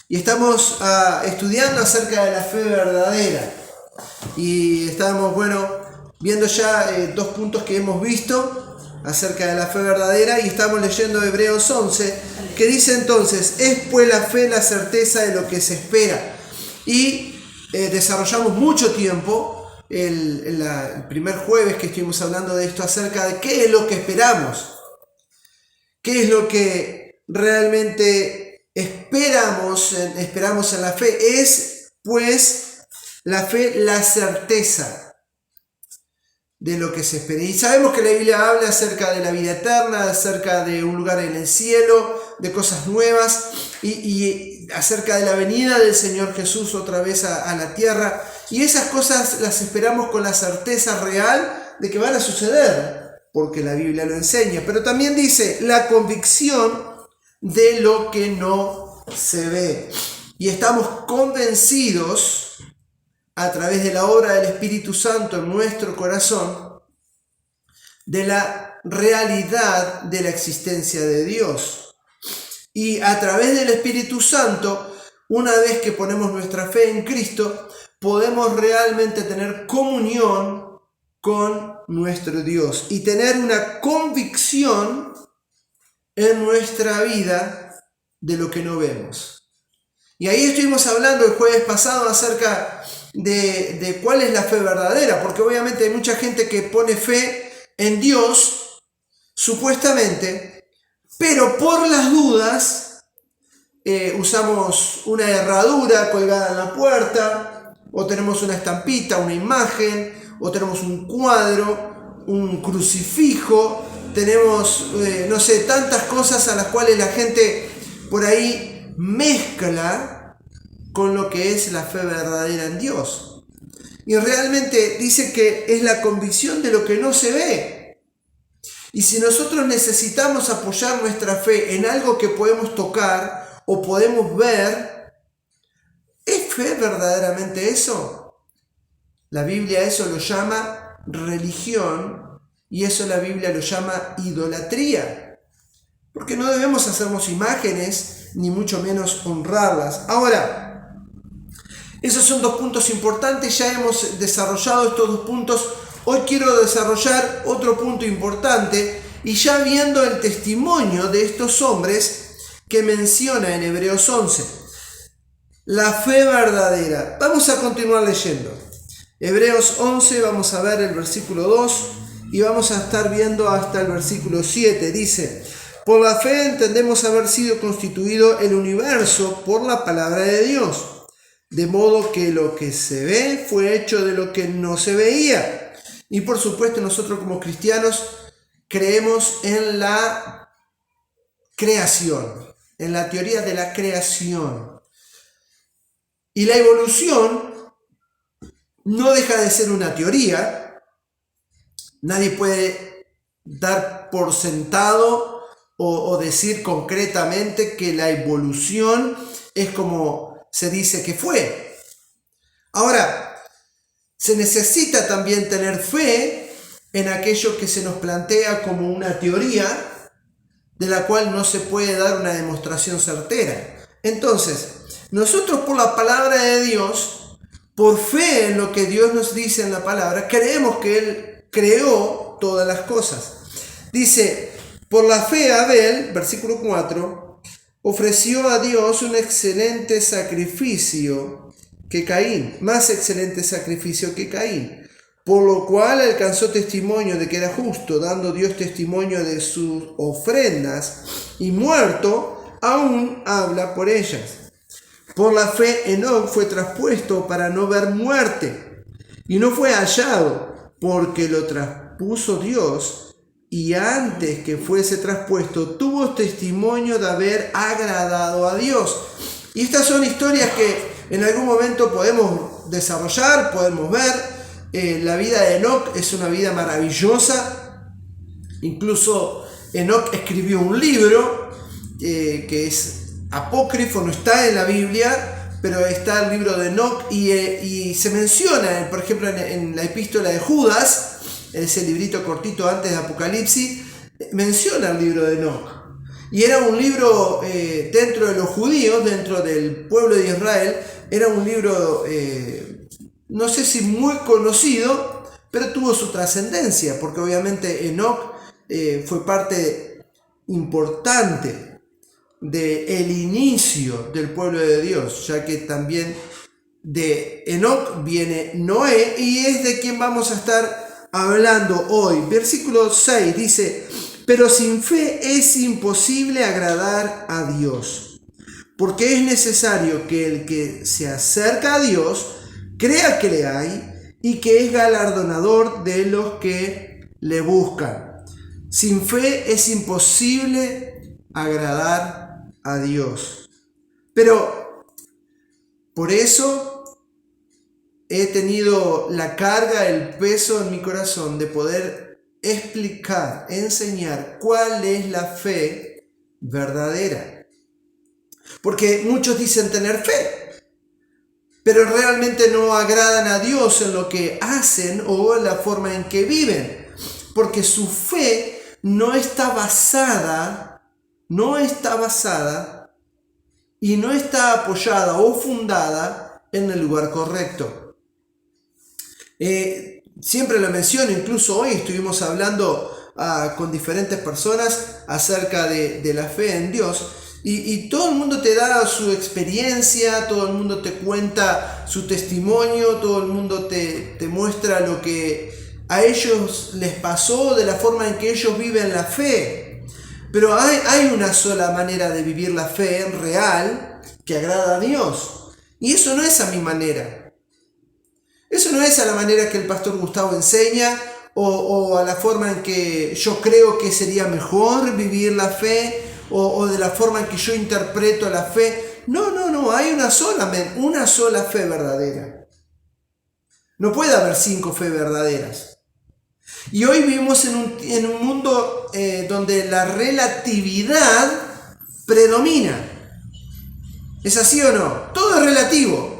Y estamos estudiando acerca de la fe verdadera. Y estábamos, viendo ya 2 puntos que hemos visto acerca de la fe verdadera. Y estamos leyendo Hebreos 11, que dice entonces: es pues la fe la certeza de lo que se espera. Y desarrollamos mucho tiempo el primer jueves que estuvimos hablando de esto, acerca de qué es lo que esperamos. ¿Qué es lo que realmente esperamos en la fe? Es pues la fe la certeza de lo que se espera. Y sabemos que la Biblia habla acerca de la vida eterna, acerca de un lugar en el cielo, de cosas nuevas y acerca de la venida del Señor Jesús otra vez a la tierra. Y esas cosas las esperamos con la certeza real de que van a suceder, porque la Biblia lo enseña. Pero también dice la convicción de lo que no se ve. Y estamos convencidos a través de la obra del Espíritu Santo en nuestro corazón de la realidad de la existencia de Dios. Y a través del Espíritu Santo, una vez que ponemos nuestra fe en Cristo, podemos realmente tener comunión con nuestro Dios y tener una convicción en nuestra vida de lo que no vemos. Y ahí estuvimos hablando el jueves pasado acerca de cuál es la fe verdadera, porque obviamente hay mucha gente que pone fe en Dios, supuestamente, pero por las dudas usamos una herradura colgada en la puerta, o tenemos una estampita, una imagen, o tenemos un cuadro, un crucifijo, tenemos, tantas cosas a las cuales la gente por ahí mezcla con lo que es la fe verdadera en Dios. Y realmente dice que es la convicción de lo que no se ve. Y si nosotros necesitamos apoyar nuestra fe en algo que podemos tocar o podemos ver, ¿es fe verdaderamente eso? La Biblia eso lo llama religión y eso la Biblia lo llama idolatría. Porque no debemos hacernos imágenes, ni mucho menos honrarlas. Ahora, esos son 2 puntos importantes, ya hemos desarrollado estos 2 puntos. Hoy quiero desarrollar otro punto importante y ya viendo el testimonio de estos hombres que menciona en Hebreos 11. La fe verdadera. Vamos a continuar leyendo. Hebreos 11, vamos a ver el versículo 2 y vamos a estar viendo hasta el versículo 7. Dice: por la fe entendemos haber sido constituido el universo por la palabra de Dios, de modo que lo que se ve fue hecho de lo que no se veía. Y por supuesto nosotros como cristianos creemos en la creación, en la teoría de la creación. Y la evolución no deja de ser una teoría. Nadie puede dar por sentado o decir concretamente que la evolución es como se dice que fue. Ahora, se necesita también tener fe en aquello que se nos plantea como una teoría de la cual no se puede dar una demostración certera. Entonces, nosotros por la palabra de Dios, por fe en lo que Dios nos dice en la palabra, creemos que Él creó todas las cosas. Dice: por la fe Abel, versículo 4, ofreció a Dios un excelente sacrificio que Caín, más excelente sacrificio que Caín, por lo cual alcanzó testimonio de que era justo, dando Dios testimonio de sus ofrendas, y muerto aún habla por ellas. Por la fe Enoc fue traspuesto para no ver muerte, y no fue hallado, porque lo traspuso Dios, y antes que fuese traspuesto tuvo testimonio de haber agradado a Dios. Y estas son historias que en algún momento podemos desarrollar, podemos ver. La vida de Enoc es una vida maravillosa. Incluso Enoc escribió un libro que es apócrifo, no está en la Biblia, pero está el libro de Enoc y se menciona, por ejemplo, en la epístola de Judas, ese librito cortito antes de Apocalipsis, menciona el libro de Enoc. Y era un libro dentro de los judíos, dentro del pueblo de Israel, era un libro, no sé si muy conocido, pero tuvo su trascendencia, porque obviamente Enoc fue parte importante del inicio del pueblo de Dios, ya que también de Enoc viene Noé, y es de quien vamos a estar hablando hoy. Versículo 6 dice: pero sin fe es imposible agradar a Dios, porque es necesario que el que se acerca a Dios crea que le hay y que es galardonador de los que le buscan. Sin fe es imposible agradar a Dios. Pero por eso he tenido la carga, el peso en mi corazón de poder explicar, enseñar cuál es la fe verdadera. Porque muchos dicen tener fe, pero realmente no agradan a Dios en lo que hacen o en la forma en que viven. Porque su fe no está basada y no está apoyada o fundada en el lugar correcto. Siempre lo menciono, incluso hoy estuvimos hablando con diferentes personas acerca de la fe en Dios, y todo el mundo te da su experiencia, todo el mundo te cuenta su testimonio, todo el mundo te muestra lo que a ellos les pasó, de la forma en que ellos viven la fe. Pero hay una sola manera de vivir la fe real que agrada a Dios, y eso no es a mi manera. Eso no es a la manera que el pastor Gustavo enseña o a la forma en que yo creo que sería mejor vivir la fe o de la forma en que yo interpreto la fe. No, hay una sola fe verdadera. No puede haber 5 fe verdaderas. Y hoy vivimos en un mundo donde la relatividad predomina. ¿Es así o no? Todo es relativo.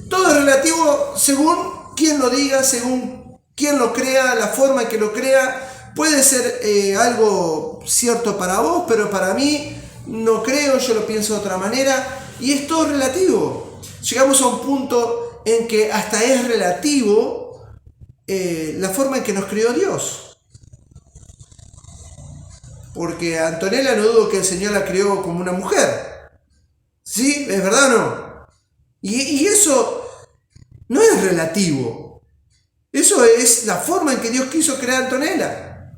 Todo es relativo según quien lo diga, según quien lo crea, la forma en que lo crea. Puede ser algo cierto para vos, pero para mí no creo, yo lo pienso de otra manera, y es todo relativo. Llegamos a un punto en que hasta es relativo la forma en que nos creó Dios. Porque a Antonella no dudo que el Señor la creó como una mujer. ¿Sí? ¿Es verdad o no? Y eso no es relativo. Eso es la forma en que Dios quiso crear a Antonella.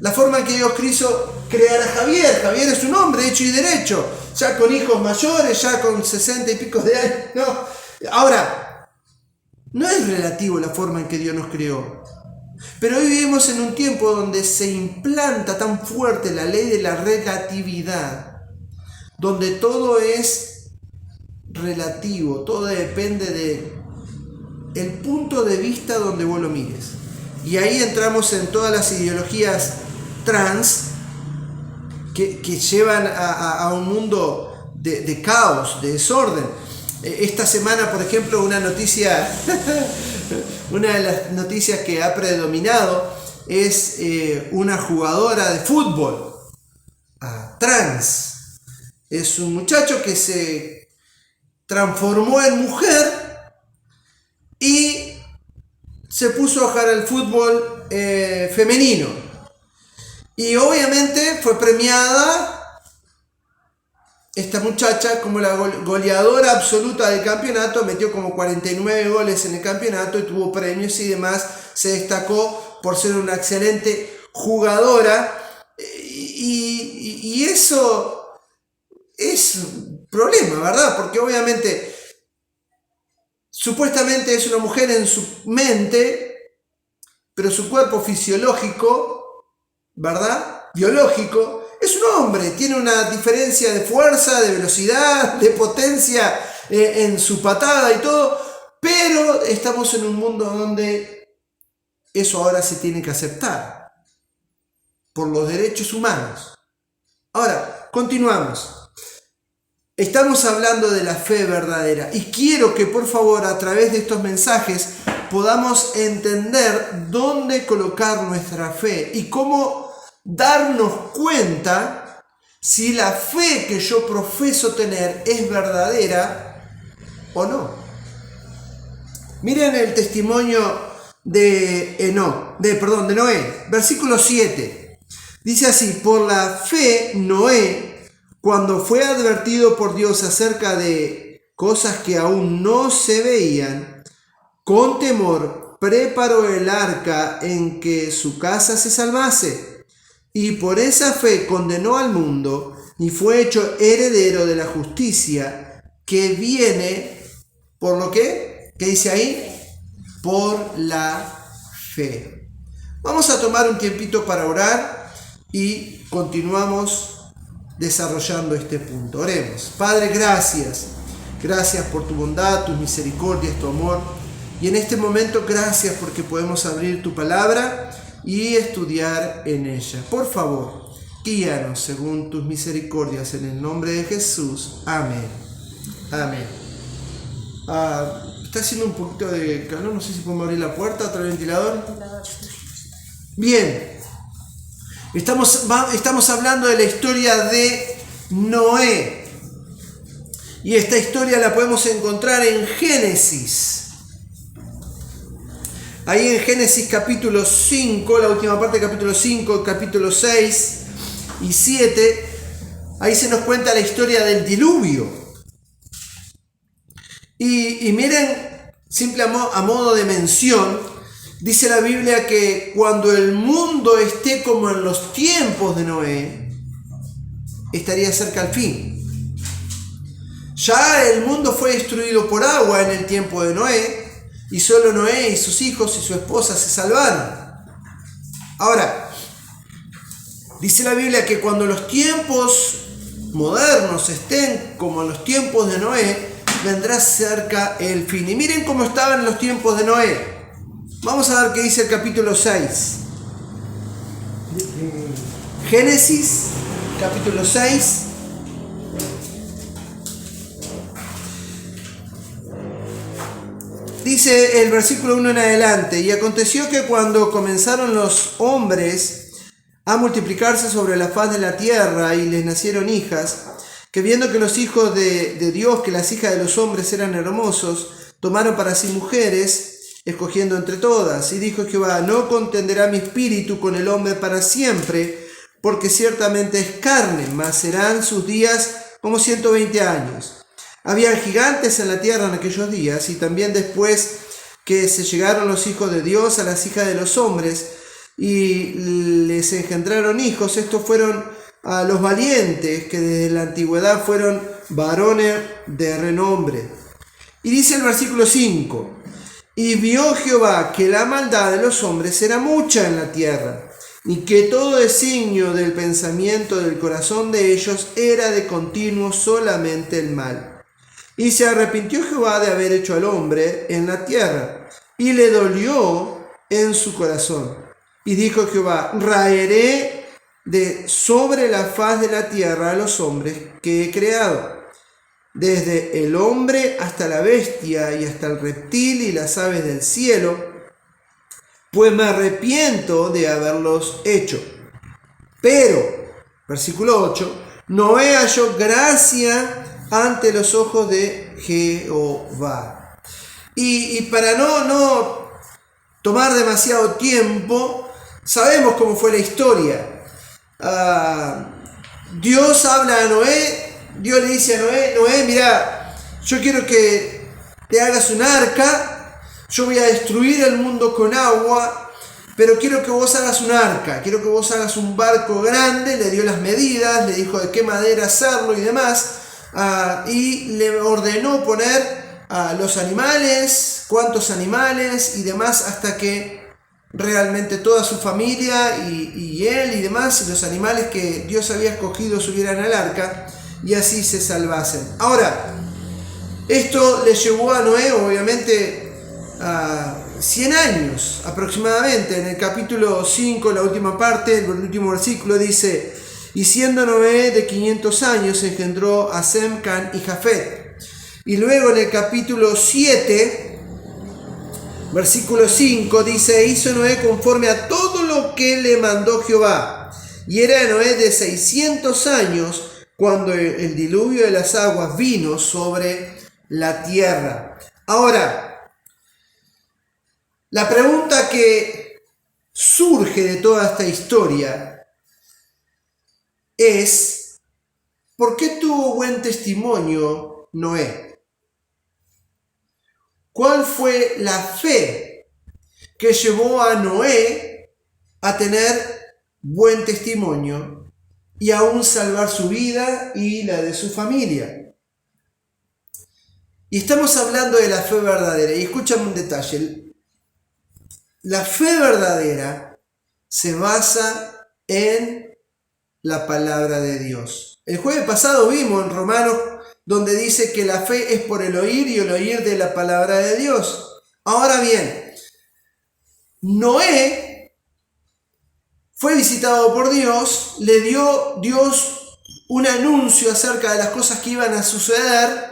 La forma en que Dios quiso crear a Javier. Javier es un hombre hecho y derecho, ya con hijos mayores, ya con 60 y pico de años. No. Ahora, no es relativo la forma en que Dios nos creó. Pero hoy vivimos en un tiempo donde se implanta tan fuerte la ley de la relatividad, donde todo es relativo, todo depende de el punto de vista donde vos lo mires. Y ahí entramos en todas las ideologías trans que llevan a un mundo de caos, de desorden. Esta semana, por ejemplo, una de las noticias que ha predominado es una jugadora de fútbol trans. Es un muchacho que se transformó en mujer y se puso a jugar al fútbol femenino. Y obviamente fue premiada esta muchacha como la goleadora absoluta del campeonato. Metió como 49 goles en el campeonato y tuvo premios y demás. Se destacó por ser una excelente jugadora. Y eso es un problema, ¿verdad? Porque obviamente supuestamente es una mujer en su mente, pero su cuerpo fisiológico, ¿verdad? Biológico, es un hombre. Tiene una diferencia de fuerza, de velocidad, de potencia en su patada y todo. Pero estamos en un mundo donde eso ahora se tiene que aceptar por los derechos humanos. Ahora, continuamos. Estamos hablando de la fe verdadera y quiero que por favor a través de estos mensajes podamos entender dónde colocar nuestra fe y cómo darnos cuenta si la fe que yo profeso tener es verdadera o no. Miren el testimonio de Noé, versículo 7. Dice así: por la fe Noé, cuando fue advertido por Dios acerca de cosas que aún no se veían, con temor preparó el arca en que su casa se salvase, y por esa fe condenó al mundo y fue hecho heredero de la justicia que viene por lo que, ¿qué dice ahí? Por la fe. Vamos a tomar un tiempito para orar y continuamos desarrollando este punto. Oremos. Padre, gracias. Gracias por tu bondad, tus misericordias, tu amor. Y en este momento, gracias porque podemos abrir tu palabra y estudiar en ella. Por favor, guíanos según tus misericordias en el nombre de Jesús. Amén. Amén. Está haciendo un poquito de calor, no sé si podemos abrir la puerta, otro ventilador. Bien. Estamos hablando de la historia de Noé. Y esta historia la podemos encontrar en Génesis. Ahí en Génesis capítulo 5, la última parte del capítulo 5, capítulo 6 y 7, ahí se nos cuenta la historia del diluvio. Y miren, simple a modo de mención, dice la Biblia que cuando el mundo esté como en los tiempos de Noé, estaría cerca al fin. Ya el mundo fue destruido por agua en el tiempo de Noé, y solo Noé y sus hijos y su esposa se salvaron. Ahora, dice la Biblia que cuando los tiempos modernos estén como en los tiempos de Noé, vendrá cerca el fin. Y miren cómo estaban los tiempos de Noé. Vamos a ver qué dice el capítulo 6. Génesis, capítulo 6. Dice el versículo 1 en adelante: y aconteció que cuando comenzaron los hombres a multiplicarse sobre la faz de la tierra y les nacieron hijas, que viendo que los hijos de Dios, que las hijas de los hombres eran hermosos, tomaron para sí mujeres, escogiendo entre todas. Y dijo Jehová: no contenderá mi espíritu con el hombre para siempre, porque ciertamente es carne, mas serán sus días como 120 años. Había gigantes en la tierra en aquellos días, y también después que se llegaron los hijos de Dios a las hijas de los hombres, y les engendraron hijos, estos fueron a los valientes, que desde la antigüedad fueron varones de renombre. Y dice el versículo 5: y vio Jehová que la maldad de los hombres era mucha en la tierra, y que todo designio del pensamiento del corazón de ellos era de continuo solamente el mal. Y se arrepintió Jehová de haber hecho al hombre en la tierra, y le dolió en su corazón. Y dijo Jehová: raeré de sobre la faz de la tierra a los hombres que he creado, desde el hombre hasta la bestia y hasta el reptil y las aves del cielo, pues me arrepiento de haberlos hecho. Pero, versículo 8, Noé halló gracia ante los ojos de Jehová. Y para no tomar demasiado tiempo, sabemos cómo fue la historia. Dios habla a Noé, Dios le dice a Noé, mira, yo quiero que te hagas un arca, yo voy a destruir el mundo con agua, pero quiero que vos hagas un arca, quiero que vos hagas un barco grande. Le dio las medidas, le dijo de qué madera hacerlo y demás. Y le ordenó poner los animales, cuántos animales y demás, hasta que realmente toda su familia y él y demás, y los animales que Dios había escogido, subieran al arca y así se salvasen. Ahora, esto le llevó a Noé, obviamente, 100 años aproximadamente. En el capítulo 5, la última parte, el último versículo dice: y siendo Noé de 500 años, engendró a Sem, Can y Jafet. Y luego en el capítulo 7, versículo 5, dice: hizo Noé conforme a todo lo que le mandó Jehová. y era Noé de 600 años cuando el diluvio de las aguas vino sobre la tierra. Ahora, la pregunta que surge de toda esta historia es: ¿por qué tuvo buen testimonio Noé? ¿Cuál fue la fe que llevó a Noé a tener buen testimonio y aún salvar su vida y la de su familia? Y estamos hablando de la fe verdadera. Y escúchame un detalle. La fe verdadera se basa en la palabra de Dios. El jueves pasado vimos en Romanos donde dice que la fe es por el oír y el oír de la palabra de Dios. Ahora bien, Noé fue visitado por Dios, le dio Dios un anuncio acerca de las cosas que iban a suceder,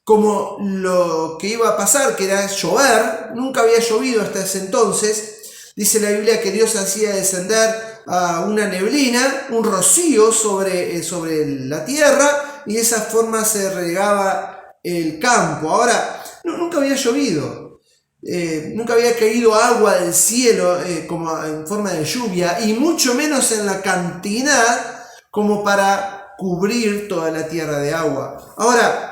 como lo que iba a pasar, que era llover. Nunca había llovido hasta ese entonces. Dice la Biblia que Dios hacía descender a una neblina, un rocío sobre la tierra, y de esa forma se regaba el campo. Ahora, nunca había llovido. Nunca había caído agua del cielo como en forma de lluvia, y mucho menos en la cantidad como para cubrir toda la tierra de agua. Ahora,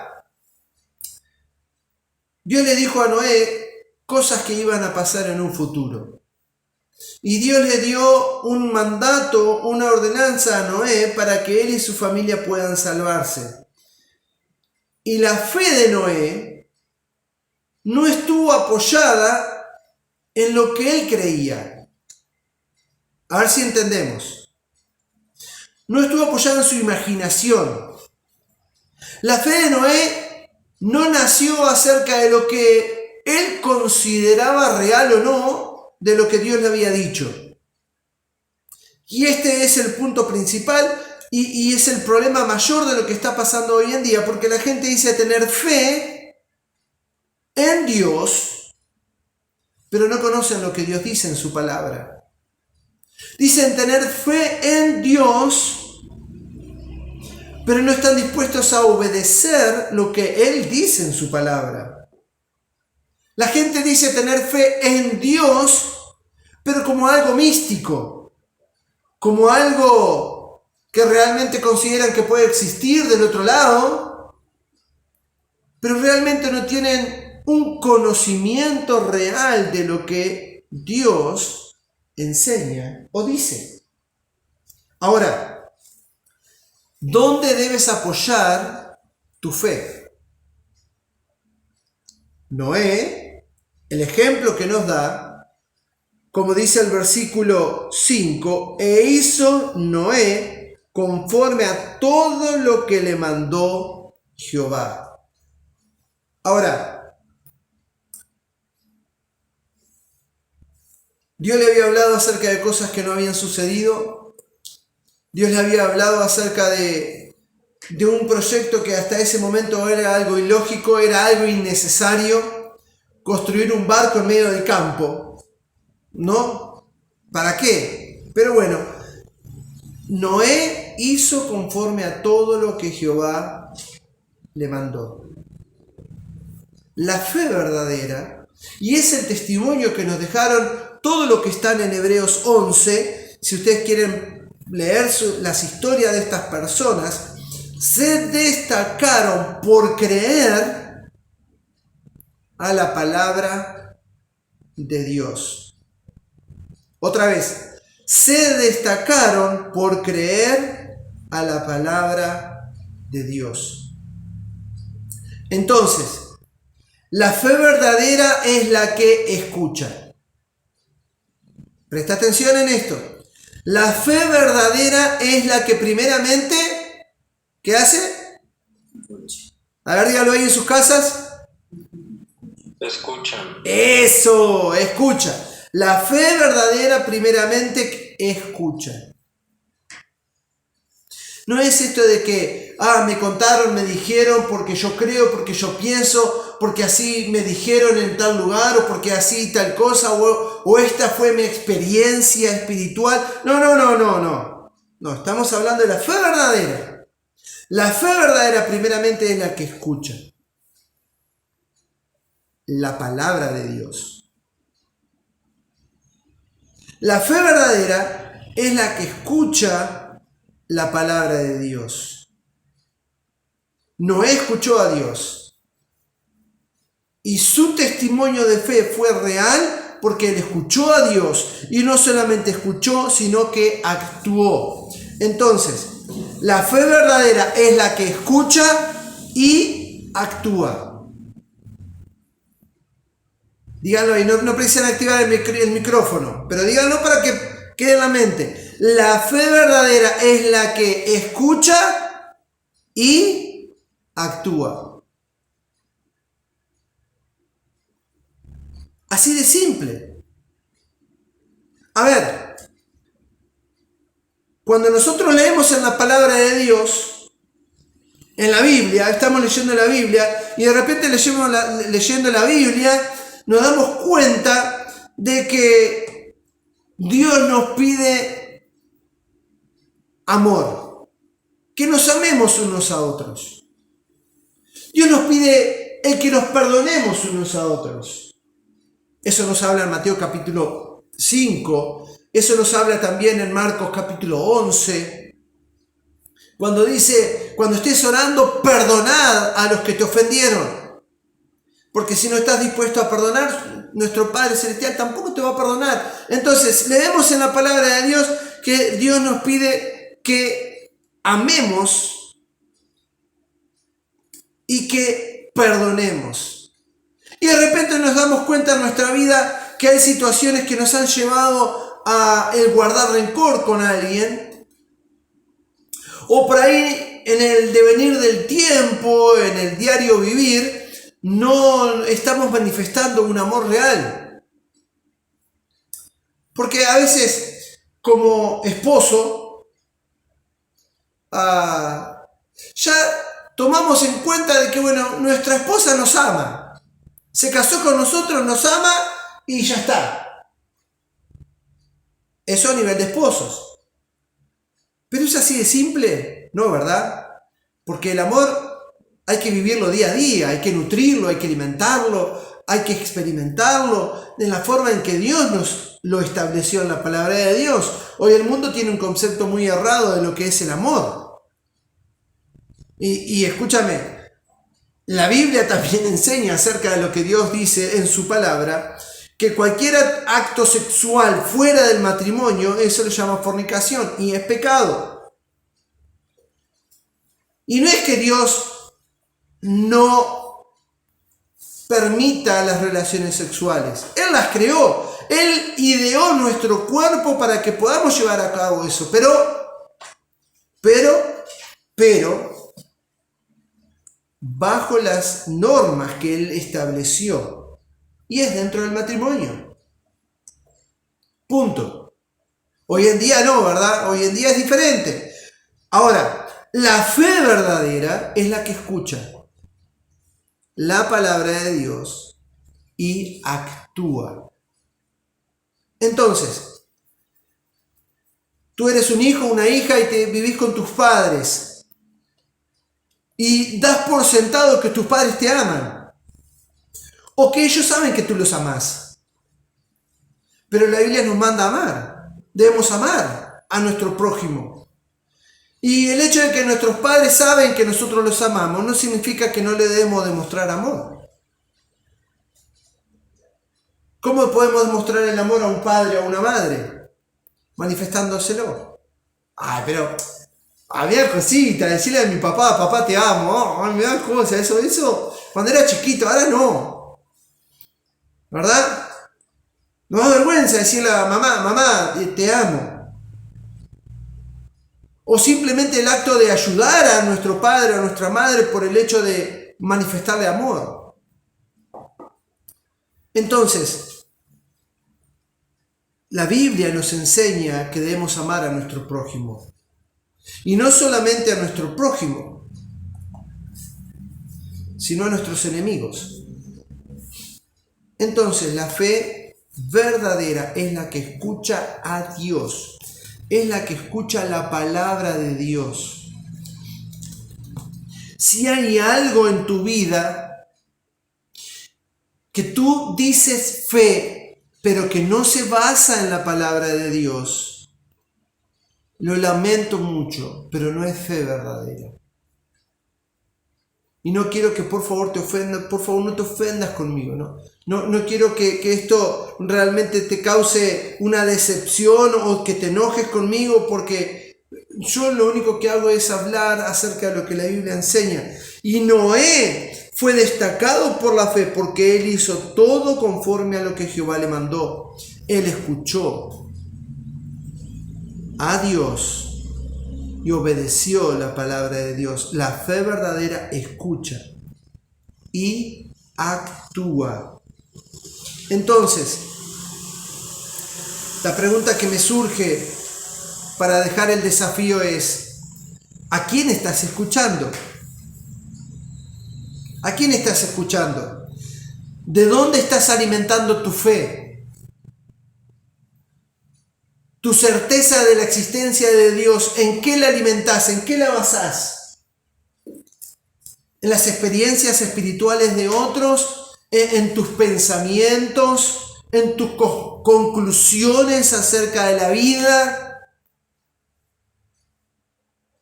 Dios le dijo a Noé cosas que iban a pasar en un futuro. Y Dios le dio un mandato, una ordenanza a Noé para que él y su familia puedan salvarse. Y la fe de Noé no estuvo apoyada en lo que él creía. A ver si entendemos. No estuvo apoyada en su imaginación. La fe de Noé no nació acerca de lo que él consideraba real o no de lo que Dios le había dicho. Y este es el punto principal y es el problema mayor de lo que está pasando hoy en día, porque la gente dice tener fe en Dios, pero no conocen lo que Dios dice en su palabra. Dicen tener fe en Dios, pero no están dispuestos a obedecer lo que Él dice en su palabra. La gente dice tener fe en Dios, pero como algo místico, como algo que realmente consideran que puede existir del otro lado, pero realmente no tienen un conocimiento real de lo que Dios enseña o dice. Ahora, ¿dónde debes apoyar tu fe? Noé, el ejemplo que nos da, como dice el versículo 5, e hizo Noé conforme a todo lo que le mandó Jehová. Ahora, Dios le había hablado acerca de cosas que no habían sucedido. Dios le había hablado acerca de un proyecto que hasta ese momento era algo ilógico, era algo innecesario, construir un barco en medio del campo, ¿no? ¿Para qué? Pero bueno, Noé hizo conforme a todo lo que Jehová le mandó. La fe verdadera, y es el testimonio que nos dejaron todo lo que están en Hebreos 11, si ustedes quieren leer las historias de estas personas, se destacaron por creer a la palabra de Dios. Otra vez, se destacaron por creer a la palabra de Dios. Entonces, la fe verdadera es la que escucha. Presta atención en esto. La fe verdadera es la que primeramente, ¿qué hace? A ver, dígalo ahí en sus casas. Escuchan. Eso, escucha. La fe verdadera primeramente escucha. No es esto de que, me contaron, me dijeron, porque yo creo, porque yo pienso, porque así me dijeron en tal lugar, o porque así tal cosa, o esta fue mi experiencia espiritual. No. No, estamos hablando de la fe verdadera. La fe verdadera primeramente es la que escucha la palabra de Dios. La fe verdadera es la que escucha la palabra de Dios. Noé escuchó a Dios y su testimonio de fe fue real porque él escuchó a Dios y no solamente escuchó, sino que actuó. Entonces, la fe verdadera es la que escucha y actúa. Díganlo ahí, no precisan activar el micrófono, pero díganlo para que quede en la mente. La fe verdadera es la que escucha y actúa. Así de simple. A ver, cuando nosotros leemos en la palabra de Dios, en la Biblia, estamos leyendo la Biblia y de repente leyendo la Biblia nos damos cuenta de que Dios nos pide amor, que nos amemos unos a otros. Dios nos pide el que nos perdonemos unos a otros. Eso nos habla en Mateo capítulo 5, eso nos habla también en Marcos capítulo 11, cuando dice, cuando estés orando, perdonad a los que te ofendieron, porque si no estás dispuesto a perdonar, nuestro Padre Celestial tampoco te va a perdonar. Entonces, leemos en la palabra de Dios que Dios nos pide que amemos y que perdonemos. Y de repente nos damos cuenta en nuestra vida que hay situaciones que nos han llevado a el guardar rencor con alguien. O por ahí en el devenir del tiempo, en el diario vivir, no estamos manifestando un amor real. Porque a veces como esposo ya tomamos en cuenta de que bueno, nuestra esposa nos ama. Se casó con nosotros, nos ama y ya está. Eso a nivel de esposos. Pero es así de simple, ¿no? ¿Verdad? Porque el amor hay que vivirlo día a día, hay que nutrirlo, hay que alimentarlo, hay que experimentarlo de la forma en que Dios nos lo estableció en la palabra de Dios. Hoy el mundo tiene un concepto muy errado de lo que es el amor. Y escúchame, la Biblia también enseña acerca de lo que Dios dice en su palabra, que cualquier acto sexual fuera del matrimonio, eso lo llama fornicación y es pecado. Y no es que Dios no permita las relaciones sexuales, Él las creó, Él ideó nuestro cuerpo para que podamos llevar a cabo eso, pero bajo las normas que Él estableció. Y es dentro del matrimonio. Punto. Hoy en día no, ¿verdad? Hoy en día es diferente. Ahora, la fe verdadera es la que escucha la palabra de Dios y actúa. Entonces, tú eres un hijo, una hija y vivís con tus padres. Y das por sentado que tus padres te aman. O que ellos saben que tú los amás. Pero la Biblia nos manda a amar. Debemos amar a nuestro prójimo. Y el hecho de que nuestros padres saben que nosotros los amamos no significa que no le debemos demostrar amor. ¿Cómo podemos demostrar el amor a un padre o a una madre? Manifestándoselo. Ay, pero había cositas, decirle a mi papá, papá te amo, me dan cosas, eso, cuando era chiquito, ahora no. ¿Verdad? Nos da vergüenza decirle a mamá, te amo. O simplemente el acto de ayudar a nuestro padre o a nuestra madre por el hecho de manifestarle amor. Entonces, la Biblia nos enseña que debemos amar a nuestro prójimo. Y no solamente a nuestro prójimo, sino a nuestros enemigos. Entonces, la fe verdadera es la que escucha a Dios. es la que escucha la palabra de Dios. Si hay algo en tu vida que tú dices fe, pero que no se basa en la palabra de Dios, lo lamento mucho, pero no es fe verdadera. Y no quiero que por favor no te ofendas conmigo, ¿no? No quiero que esto realmente te cause una decepción o que te enojes conmigo, porque yo lo único que hago es hablar acerca de lo que la Biblia enseña. Y Noé fue destacado por la fe porque él hizo todo conforme a lo que Jehová le mandó. Él escuchó a Dios y obedeció la palabra de Dios. La fe verdadera escucha y actúa. Entonces, la pregunta que me surge para dejar el desafío es: ¿a quién estás escuchando? ¿A quién estás escuchando? ¿De dónde estás alimentando tu fe? Tu certeza de la existencia de Dios, ¿en qué la alimentás? ¿En qué la basás? ¿En las experiencias espirituales de otros? ¿En tus pensamientos? ¿En tus conclusiones acerca de la vida?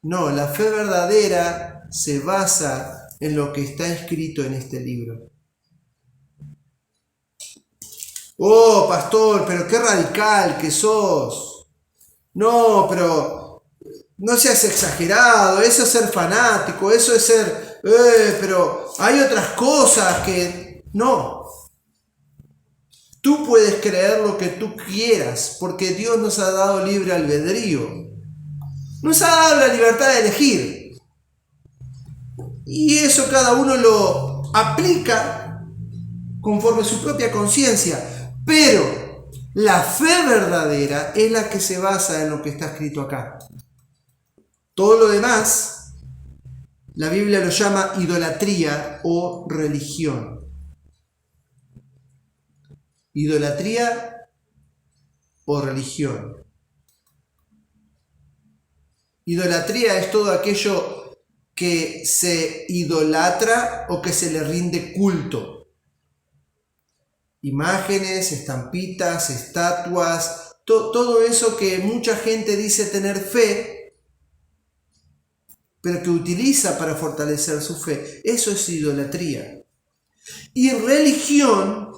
No, la fe verdadera se basa en lo que está escrito en este libro. Oh, pastor, pero qué radical que sos. No, pero no seas exagerado, eso es ser fanático, eso es ser... pero hay otras cosas que... No. Tú puedes creer lo que tú quieras, porque Dios nos ha dado libre albedrío. Nos ha dado la libertad de elegir. Y eso cada uno lo aplica conforme a su propia conciencia. Pero la fe verdadera es la que se basa en lo que está escrito acá. Todo lo demás, la Biblia lo llama idolatría o religión. Idolatría o religión. Idolatría es todo aquello que se idolatra o que se le rinde culto. Imágenes, estampitas, estatuas, todo eso que mucha gente dice tener fe, pero que utiliza para fortalecer su fe. Eso es idolatría. Y religión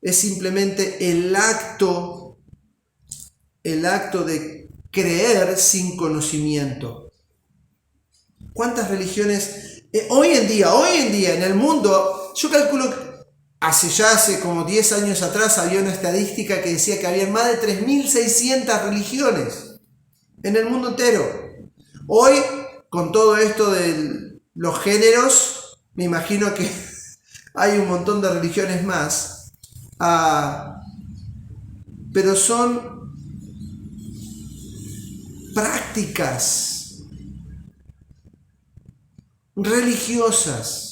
es simplemente el acto de creer sin conocimiento. ¿Cuántas religiones hoy en día en el mundo? Yo calculo que hace como 10 años atrás había una estadística que decía que había más de 3.600 religiones en el mundo entero. Hoy, con todo esto de los géneros, me imagino que hay un montón de religiones más. Pero son prácticas religiosas,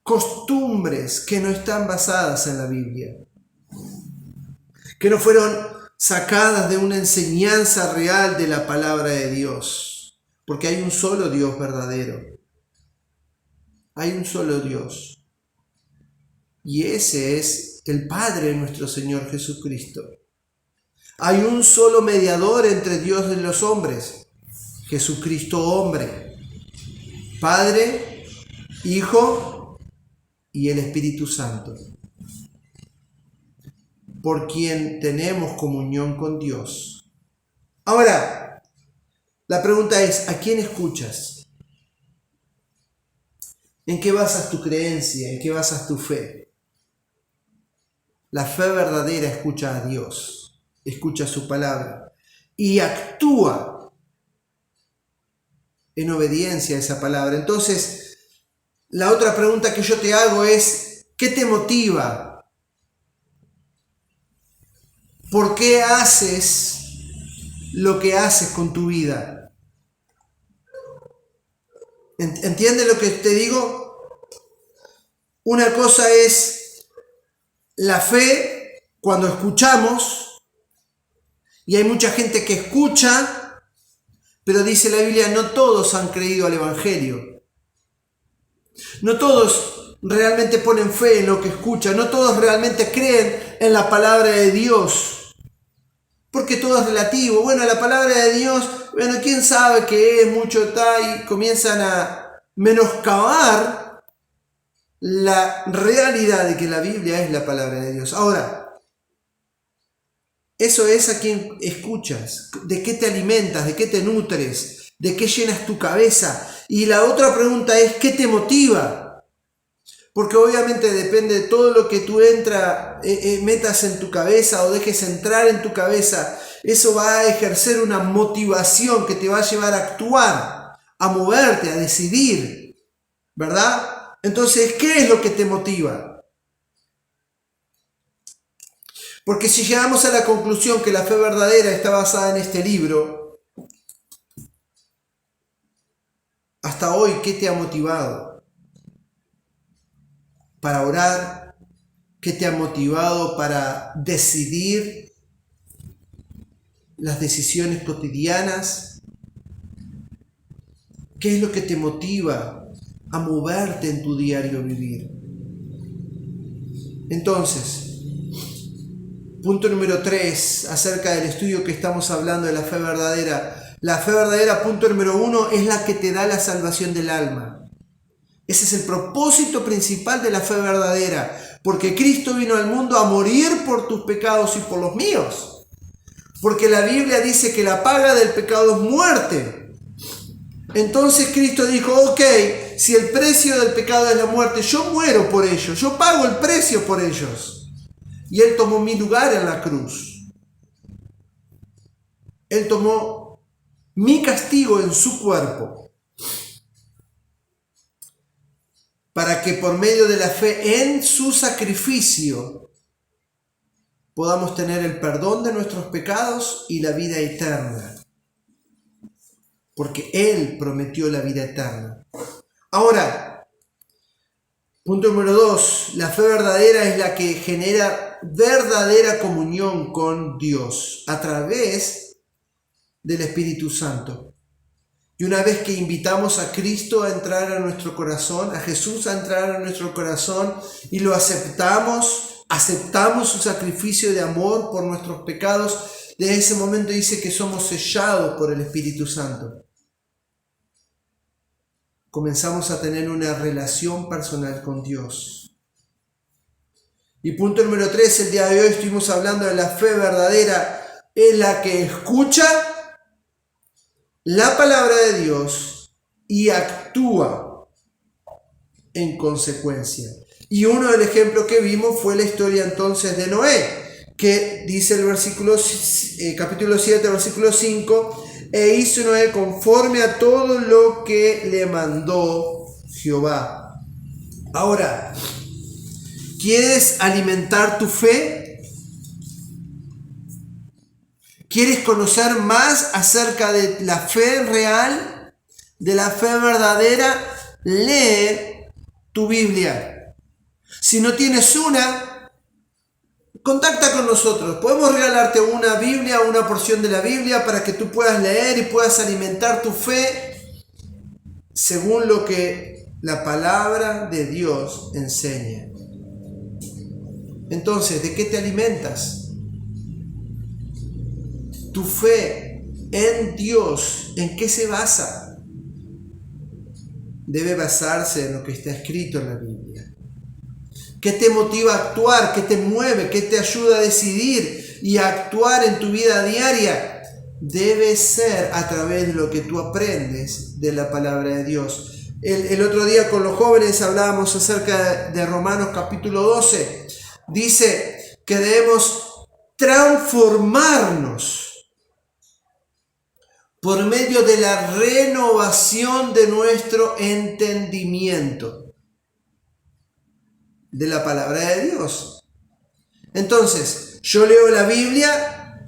costumbres que no están basadas en la Biblia, que no fueron sacadas de una enseñanza real de la palabra de Dios, porque hay un solo Dios verdadero, hay un solo Dios, y ese es el Padre de nuestro Señor Jesucristo. Hay un solo mediador entre Dios y los hombres, Jesucristo hombre, Padre, Hijo y el Espíritu Santo, por quien tenemos comunión con Dios. Ahora, la pregunta es: ¿a quién escuchas? ¿En qué basas tu creencia? ¿En qué basas tu fe? La fe verdadera escucha a Dios, escucha su palabra y actúa en obediencia a esa palabra. Entonces, la otra pregunta que yo te hago es: ¿qué te motiva? ¿Por qué haces lo que haces con tu vida? ¿Entiendes lo que te digo? Una cosa es la fe cuando escuchamos, Y hay mucha gente que escucha, pero dice la Biblia, no todos han creído al Evangelio. No todos realmente ponen fe en lo que escuchan, no todos realmente creen en la palabra de Dios. Porque todo es relativo. Bueno, la palabra de Dios, bueno, quién sabe qué es, mucho está, y comienzan a menoscabar la realidad de que la Biblia es la palabra de Dios. Ahora, eso es a quien escuchas, de qué te alimentas, de qué te nutres, de qué llenas tu cabeza. Y la otra pregunta es, ¿qué te motiva? Porque obviamente depende de todo lo que tú metas en tu cabeza o dejes entrar en tu cabeza. Eso va a ejercer una motivación que te va a llevar a actuar, a moverte, a decidir, ¿verdad? Entonces, ¿qué es lo que te motiva? Porque si llegamos a la conclusión que la fe verdadera está basada en este libro, hasta hoy, ¿qué te ha motivado para orar? ¿Qué te ha motivado para decidir las decisiones cotidianas? ¿Qué es lo que te motiva a moverte en tu diario vivir? Entonces, punto número 3, acerca del estudio que estamos hablando de la fe verdadera. La fe verdadera, punto número 1, es la que te da la salvación del alma. Ese es el propósito principal de la fe verdadera, porque Cristo vino al mundo a morir por tus pecados y por los míos. Porque la Biblia dice que la paga del pecado es muerte. Entonces Cristo dijo, ok, si el precio del pecado es la muerte, yo muero por ellos, yo pago el precio por ellos. Y Él tomó mi lugar en la cruz. Él tomó mi castigo en su cuerpo. Para que por medio de la fe en su sacrificio podamos tener el perdón de nuestros pecados y la vida eterna. Porque Él prometió la vida eterna. Ahora, punto número 2. La fe verdadera es la que genera verdadera comunión con Dios a través del Espíritu Santo. Y una vez que invitamos a Cristo a entrar a nuestro corazón, a Jesús a entrar a nuestro corazón y lo aceptamos su sacrificio de amor por nuestros pecados, desde ese momento dice que somos sellados por el Espíritu Santo. Comenzamos a tener una relación personal con Dios. Y punto número 3, el día de hoy estuvimos hablando de la fe verdadera, es la que escucha la palabra de Dios y actúa en consecuencia. Y uno del ejemplo que vimos fue la historia entonces de Noé, que dice el capítulo 7, versículo 5, e hizo Noé conforme a todo lo que le mandó Jehová. Ahora, ¿quieres alimentar tu fe? ¿Quieres conocer más acerca de la fe real, de la fe verdadera? Lee tu Biblia. Si no tienes una, contacta con nosotros. Podemos regalarte una Biblia, una porción de la Biblia para que tú puedas leer y puedas alimentar tu fe según lo que la palabra de Dios enseña. Entonces, ¿de qué te alimentas? Tu fe en Dios, ¿en qué se basa? Debe basarse en lo que está escrito en la Biblia. ¿Qué te motiva a actuar? ¿Qué te mueve? ¿Qué te ayuda a decidir y a actuar en tu vida diaria? Debe ser a través de lo que tú aprendes de la palabra de Dios. El otro día con los jóvenes hablábamos acerca de Romanos capítulo 12. Dice que debemos transformarnos por medio de la renovación de nuestro entendimiento de la palabra de Dios. Entonces, yo leo la Biblia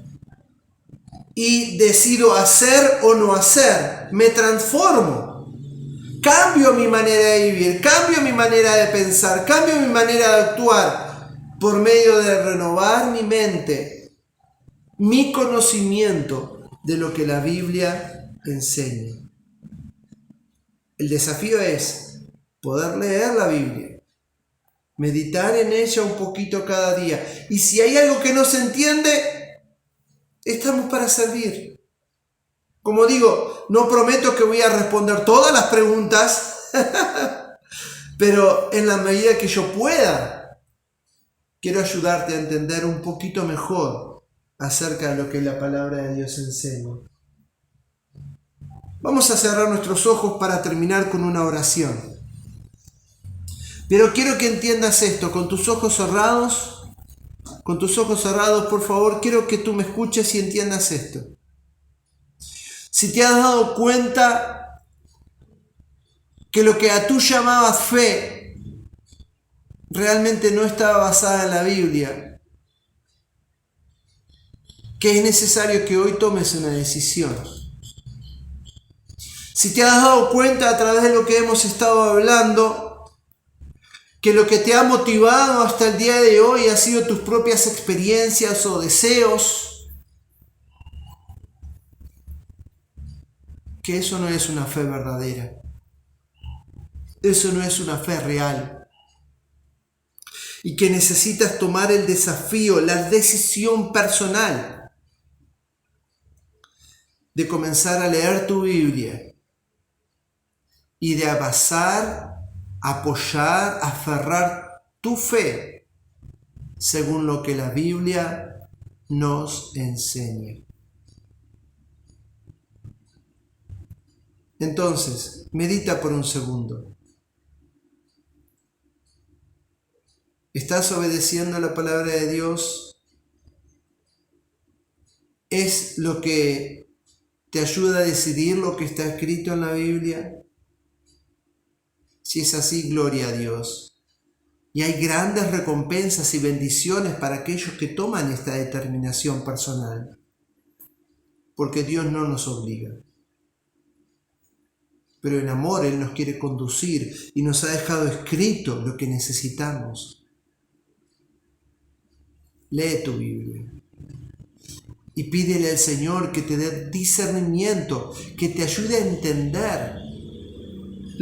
y decido hacer o no hacer. Me transformo. Cambio mi manera de vivir, cambio mi manera de pensar, cambio mi manera de actuar por medio de renovar mi mente mi conocimiento de lo que la Biblia enseña. El desafío es poder leer la Biblia, meditar en ella un poquito cada día. Y si hay algo que no se entiende, estamos para servir. Como digo, no prometo que voy a responder todas las preguntas, pero en la medida que yo pueda, quiero ayudarte a entender un poquito mejor acerca de lo que la palabra de Dios enseña. Vamos a cerrar nuestros ojos para terminar con una oración. Pero quiero que entiendas esto, con tus ojos cerrados, por favor, quiero que tú me escuches y entiendas esto. Si te has dado cuenta que lo que tú llamabas fe realmente no estaba basada en la Biblia, que es necesario que hoy tomes una decisión. Si te has dado cuenta a través de lo que hemos estado hablando, que lo que te ha motivado hasta el día de hoy ha sido tus propias experiencias o deseos, que eso no es una fe verdadera. Eso no es una fe real. Y que necesitas tomar el desafío, la decisión personal de comenzar a leer tu Biblia y de basar, apoyar, aferrar tu fe según lo que la Biblia nos enseña. Entonces, medita por un segundo. ¿Estás obedeciendo la palabra de Dios? ¿Es lo que te ayuda a decidir lo que está escrito en la Biblia? Si es así, gloria a Dios. Y hay grandes recompensas y bendiciones para aquellos que toman esta determinación personal. Porque Dios no nos obliga. Pero en amor Él nos quiere conducir y nos ha dejado escrito lo que necesitamos. Lee tu Biblia y pídele al Señor que te dé discernimiento, que te ayude a entender